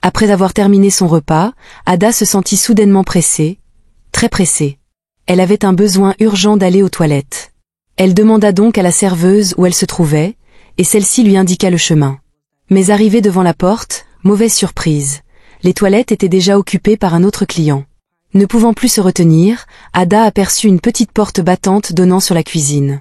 Après avoir terminé son repas, Ada se sentit soudainement pressée, très pressée. Elle avait un besoin urgent d'aller aux toilettes. Elle demanda donc à la serveuse où elle se trouvait, et celle-ci lui indiqua le chemin. Mais arrivée devant la porte, mauvaise surprise. Les toilettes étaient déjà occupées par un autre client. Ne pouvant plus se retenir, Ada aperçut une petite porte battante donnant sur la cuisine.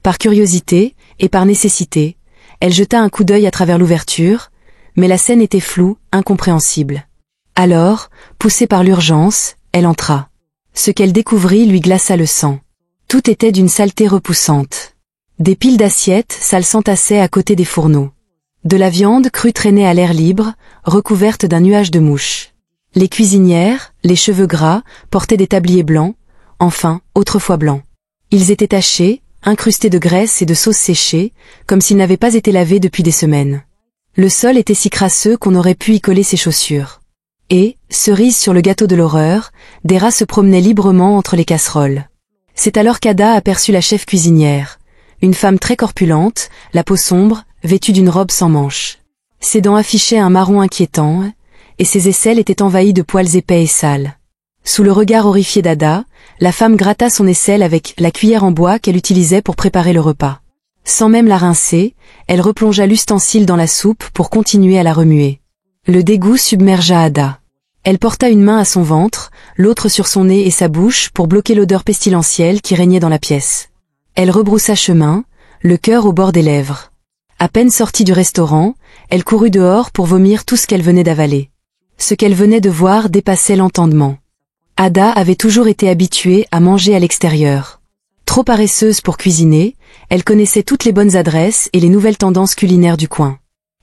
Par curiosité, et par nécessité, elle jeta un coup d'œil à travers l'ouverture, mais la scène était floue, incompréhensible. Alors, poussée par l'urgence, elle entra. Ce qu'elle découvrit lui glaça le sang. Tout était d'une saleté repoussante. Des piles d'assiettes sales s'entassaient à côté des fourneaux. De la viande crue traînait à l'air libre, recouverte d'un nuage de mouches. Les cuisinières, les cheveux gras, portaient des tabliers blancs, enfin, autrefois blancs. Ils étaient tachés, incrustés de graisse et de sauce séchée, comme s'ils n'avaient pas été lavés depuis des semaines. Le sol était si crasseux qu'on aurait pu y coller ses chaussures. Et, cerise sur le gâteau de l'horreur, des rats se promenaient librement entre les casseroles. C'est alors qu'Ada aperçut la chef cuisinière, une femme très corpulente, la peau sombre, vêtue d'une robe sans manches. Ses dents affichaient un marron inquiétant, et ses aisselles étaient envahies de poils épais et sales. Sous le regard horrifié d'Ada, la femme gratta son aisselle avec la cuillère en bois qu'elle utilisait pour préparer le repas. Sans même la rincer, elle replongea l'ustensile dans la soupe pour continuer à la remuer. Le dégoût submergea Ada. Elle porta une main à son ventre, l'autre sur son nez et sa bouche pour bloquer l'odeur pestilentielle qui régnait dans la pièce. Elle rebroussa chemin, le cœur au bord des lèvres. À peine sortie du restaurant, elle courut dehors pour vomir tout ce qu'elle venait d'avaler. Ce qu'elle venait de voir dépassait l'entendement. Ada avait toujours été habituée à manger à l'extérieur. Trop paresseuse pour cuisiner, elle connaissait toutes les bonnes adresses et les nouvelles tendances culinaires du coin.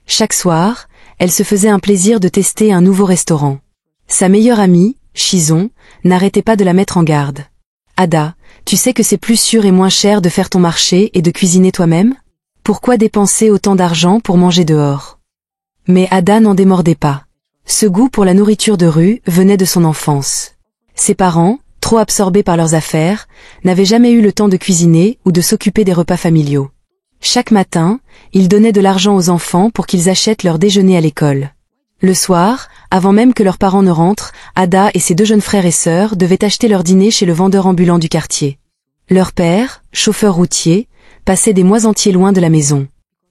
Chaque soir, elle se faisait un plaisir de tester un nouveau restaurant. Sa meilleure amie, Chison, n'arrêtait pas de la mettre en garde. « Ada, tu sais que c'est plus sûr et moins cher de faire ton marché et de cuisiner toi-même ? Pourquoi dépenser autant d'argent pour manger dehors ?» Mais Ada n'en démordait pas. Ce goût pour la nourriture de rue venait de son enfance. Ses parents, trop absorbés par leurs affaires, n'avaient jamais eu le temps de cuisiner ou de s'occuper des repas familiaux. Chaque matin, ils donnaient de l'argent aux enfants pour qu'ils achètent leur déjeuner à l'école. Le soir, avant même que leurs parents ne rentrent, Ada et ses deux jeunes frères et sœurs devaient acheter leur dîner chez le vendeur ambulant du quartier. Leur père, chauffeur routier, passait des mois entiers loin de la maison.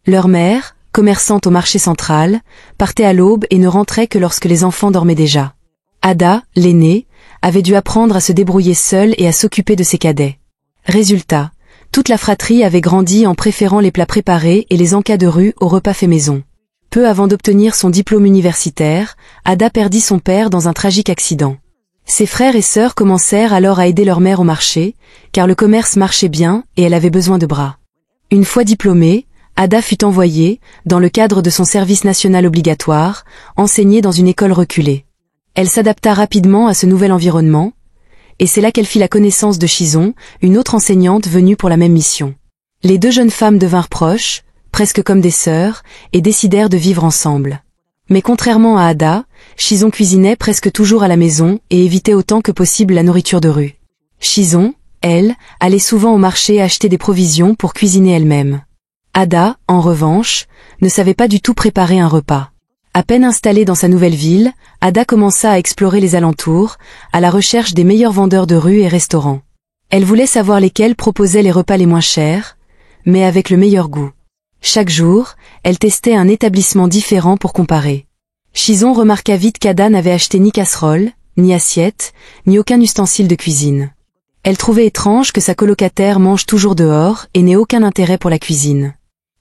Leur mère, commerçante au marché central, partait à l'aube et ne rentrait que lorsque les enfants dormaient déjà. Ada, l'aînée, avait dû apprendre à se débrouiller seule et à s'occuper de ses cadets. Résultat, toute la fratrie avait grandi en préférant les plats préparés et les encas de rue aux repas faits maison. Peu avant d'obtenir son diplôme universitaire, Ada perdit son père dans un tragique accident. Ses frères et sœurs commencèrent alors à aider leur mère au marché, car le commerce marchait bien et elle avait besoin de bras. Une fois diplômée, Ada fut envoyée, dans le cadre de son service national obligatoire, enseigner dans une école reculée. Elle s'adapta rapidement à ce nouvel environnement, et c'est là qu'elle fit la connaissance de Chison, une autre enseignante venue pour la même mission. Les deux jeunes femmes devinrent proches, presque comme des sœurs, et décidèrent de vivre ensemble. Mais contrairement à Ada, Chison cuisinait presque toujours à la maison et évitait autant que possible la nourriture de rue. Chison, elle, allait souvent au marché acheter des provisions pour cuisiner elle-même. Ada, en revanche, ne savait pas du tout préparer un repas. À peine installée dans sa nouvelle ville, Ada commença à explorer les alentours, à la recherche des meilleurs vendeurs de rue et restaurants. Elle voulait savoir lesquels proposaient les repas les moins chers, mais avec le meilleur goût. Chaque jour, elle testait un établissement différent pour comparer. Chison remarqua vite qu'Ada n'avait acheté ni casserole, ni assiette, ni aucun ustensile de cuisine. Elle trouvait étrange que sa colocataire mange toujours dehors et n'ait aucun intérêt pour la cuisine.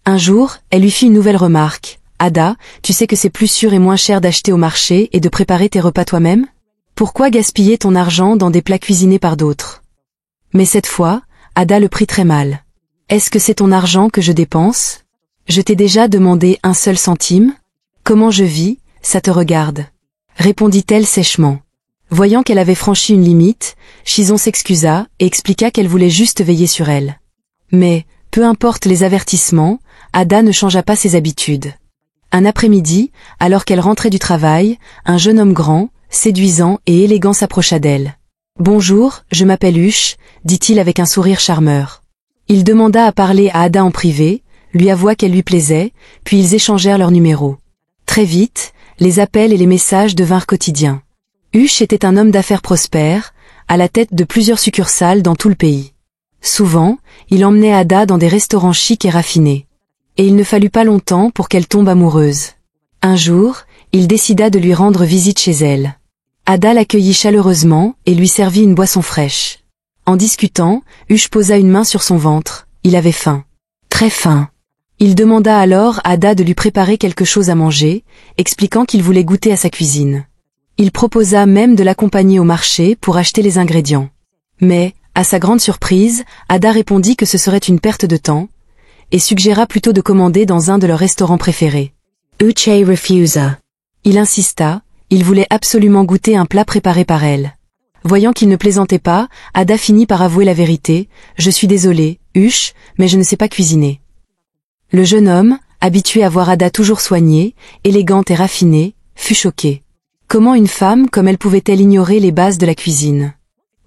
Un jour, elle lui fit une nouvelle remarque. « Ada, tu sais que c'est plus sûr et moins cher d'acheter au marché et de préparer tes repas toi-même ? Pourquoi gaspiller ton argent dans des plats cuisinés par d'autres ?» Mais cette fois, Ada le prit très mal. « Est-ce que c'est ton argent que je dépense ? Je t'ai déjà demandé un seul centime ? Comment je vis, ça te regarde. » répondit-elle sèchement. Voyant qu'elle avait franchi une limite, Chison s'excusa et expliqua qu'elle voulait juste veiller sur elle. Mais, peu importe les avertissements, Ada ne changea pas ses habitudes. Un après-midi, alors qu'elle rentrait du travail, un jeune homme grand, séduisant et élégant s'approcha d'elle. « Bonjour, je m'appelle Huche », dit-il avec un sourire charmeur. Il demanda à parler à Ada en privé, lui avoua qu'elle lui plaisait, puis ils échangèrent leur numéro. Très vite, Les appels et les messages devinrent quotidiens. Huche était un homme d'affaires prospère, à la tête de plusieurs succursales dans tout le pays. Souvent, il emmenait Ada dans des restaurants chics et raffinés. Et il ne fallut pas longtemps pour qu'elle tombe amoureuse. Un jour, il décida de lui rendre visite chez elle. Ada l'accueillit chaleureusement et lui servit une boisson fraîche. En discutant, Huche posa une main sur son ventre, il avait faim. Très faim. Il demanda alors à Ada de lui préparer quelque chose à manger, expliquant qu'il voulait goûter à sa cuisine. Il proposa même de l'accompagner au marché pour acheter les ingrédients. Mais, à sa grande surprise, Ada répondit que ce serait une perte de temps, et suggéra plutôt de commander dans un de leurs restaurants préférés. Uche refusa. Il insista, il voulait absolument goûter un plat préparé par elle. Voyant qu'il ne plaisantait pas, Ada finit par avouer la vérité, « Je suis désolée, Huche, mais je ne sais pas cuisiner. » Le jeune homme, habitué à voir Ada toujours soignée, élégante et raffinée, fut choqué. Comment une femme comme elle pouvait-elle ignorer les bases de la cuisine?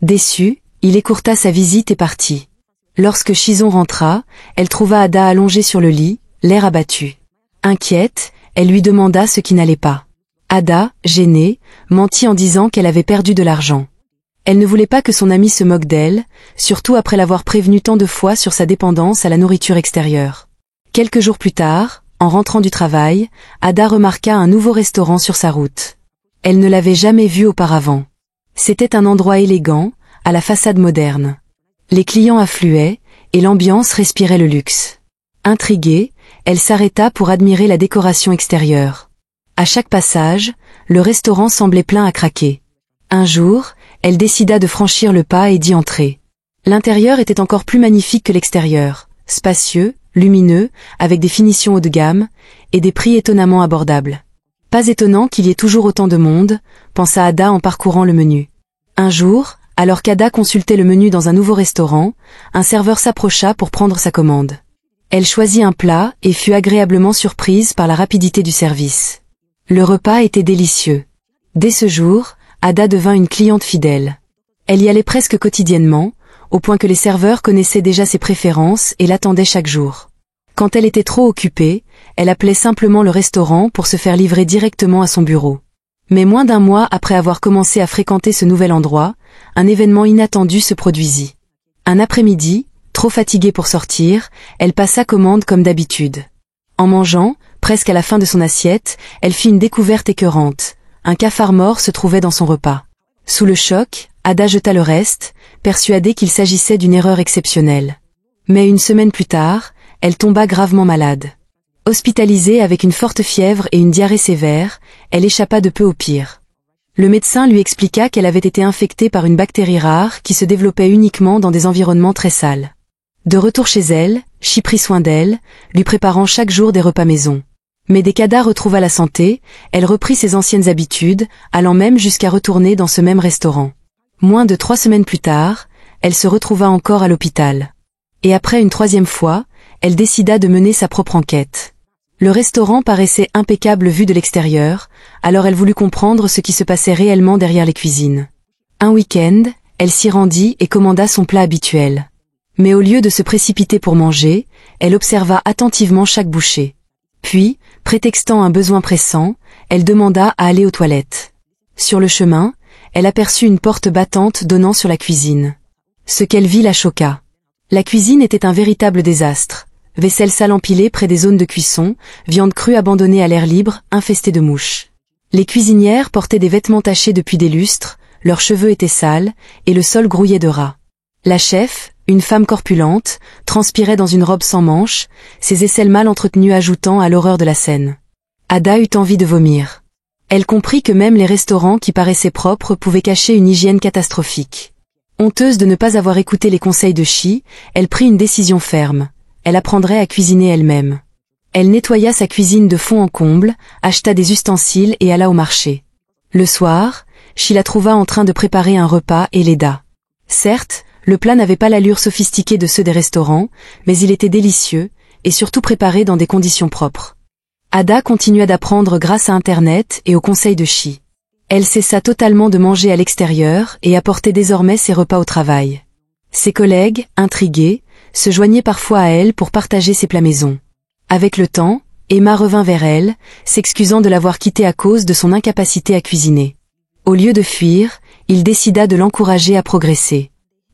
Déçu, il écourta sa visite et partit. Lorsque Chison rentra, elle trouva Ada allongée sur le lit, l'air abattu. Inquiète, elle lui demanda ce qui n'allait pas. Ada, gênée, mentit en disant qu'elle avait perdu de l'argent. Elle ne voulait pas que son amie se moque d'elle, surtout après l'avoir prévenue tant de fois sur sa dépendance à la nourriture extérieure. Quelques jours plus tard, en rentrant du travail, Ada remarqua un nouveau restaurant sur sa route. Elle ne l'avait jamais vu auparavant. C'était un endroit élégant, à la façade moderne. Les clients affluaient, et l'ambiance respirait le luxe. Intriguée, elle s'arrêta pour admirer la décoration extérieure. À chaque passage, le restaurant semblait plein à craquer. Un jour, elle décida de franchir le pas et d'y entrer. L'intérieur était encore plus magnifique que l'extérieur, spacieux, lumineux, avec des finitions haut de gamme, et des prix étonnamment abordables. Pas étonnant qu'il y ait toujours autant de monde, pensa Ada en parcourant le menu. Un jour, alors qu'Ada consultait le menu dans un nouveau restaurant, un serveur s'approcha pour prendre sa commande. Elle choisit un plat et fut agréablement surprise par la rapidité du service. Le repas était délicieux. Dès ce jour, Ada devint une cliente fidèle. Elle y allait presque quotidiennement, au point que les serveurs connaissaient déjà ses préférences et l'attendaient chaque jour. Quand elle était trop occupée, elle appelait simplement le restaurant pour se faire livrer directement à son bureau. Mais moins d'un mois après avoir commencé à fréquenter ce nouvel endroit, un événement inattendu se produisit. Un après-midi, trop fatiguée pour sortir, elle passa commande comme d'habitude. En mangeant, presque à la fin de son assiette, elle fit une découverte écœurante. Un cafard mort se trouvait dans son repas. Sous le choc, Ada jeta le reste, persuadée qu'il s'agissait d'une erreur exceptionnelle. Mais une semaine plus tard, elle tomba gravement malade. Hospitalisée avec une forte fièvre et une diarrhée sévère, elle échappa de peu au pire. Le médecin lui expliqua qu'elle avait été infectée par une bactérie rare qui se développait uniquement dans des environnements très sales. De retour chez elle, Chi prit soin d'elle, lui préparant chaque jour des repas maison. Mais dès qu'Ada retrouva la santé, elle reprit ses anciennes habitudes, allant même jusqu'à retourner dans ce même restaurant. Moins de 3 semaines plus tard, elle se retrouva encore à l'hôpital. Et après une 3e fois, elle décida de mener sa propre enquête. Le restaurant paraissait impeccable vu de l'extérieur, alors elle voulut comprendre ce qui se passait réellement derrière les cuisines. Un week-end, elle s'y rendit et commanda son plat habituel. Mais au lieu de se précipiter pour manger, elle observa attentivement chaque bouchée. Puis, prétextant un besoin pressant, elle demanda à aller aux toilettes. Sur le chemin, elle aperçut une porte battante donnant sur la cuisine. Ce qu'elle vit la choqua. La cuisine était un véritable désastre. Vaisselle sale empilée près des zones de cuisson, viande crue abandonnée à l'air libre, infestée de mouches. Les cuisinières portaient des vêtements tachés depuis des lustres, leurs cheveux étaient sales, et le sol grouillait de rats. La chef, une femme corpulente, transpirait dans une robe sans manches, ses aisselles mal entretenues ajoutant à l'horreur de la scène. Ada eut envie de vomir. Elle comprit que même les restaurants qui paraissaient propres pouvaient cacher une hygiène catastrophique. Honteuse de ne pas avoir écouté les conseils de Chi, elle prit une décision ferme. Elle apprendrait à cuisiner elle-même. Elle nettoya sa cuisine de fond en comble, acheta des ustensiles et alla au marché. Le soir, Chi la trouva en train de préparer un repas et l'aida. Certes, le plat n'avait pas l'allure sophistiquée de ceux des restaurants, mais il était délicieux, et surtout préparé dans des conditions propres. Ada continua d'apprendre grâce à Internet et aux conseils de Chi. Elle cessa totalement de manger à l'extérieur et apportait désormais ses repas au travail. Ses collègues, intrigués, se joignaient parfois à elle pour partager ses plats maison. Avec le temps, Emma revint vers elle, s'excusant de l'avoir quittée à cause de son incapacité à cuisiner. Au lieu de fuir, il décida de l'encourager à progresser.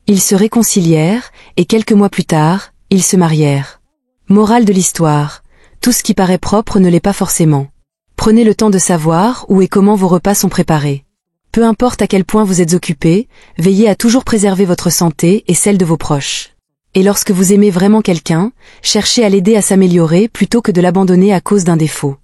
Ils se réconcilièrent, et quelques mois plus tard, ils se marièrent. Morale de l'histoire, tout ce qui paraît propre ne l'est pas forcément. Prenez le temps de savoir où et comment vos repas sont préparés. Peu importe à quel point vous êtes occupé, veillez à toujours préserver votre santé et celle de vos proches. Et lorsque vous aimez vraiment quelqu'un, cherchez à l'aider à s'améliorer plutôt que de l'abandonner à cause d'un défaut.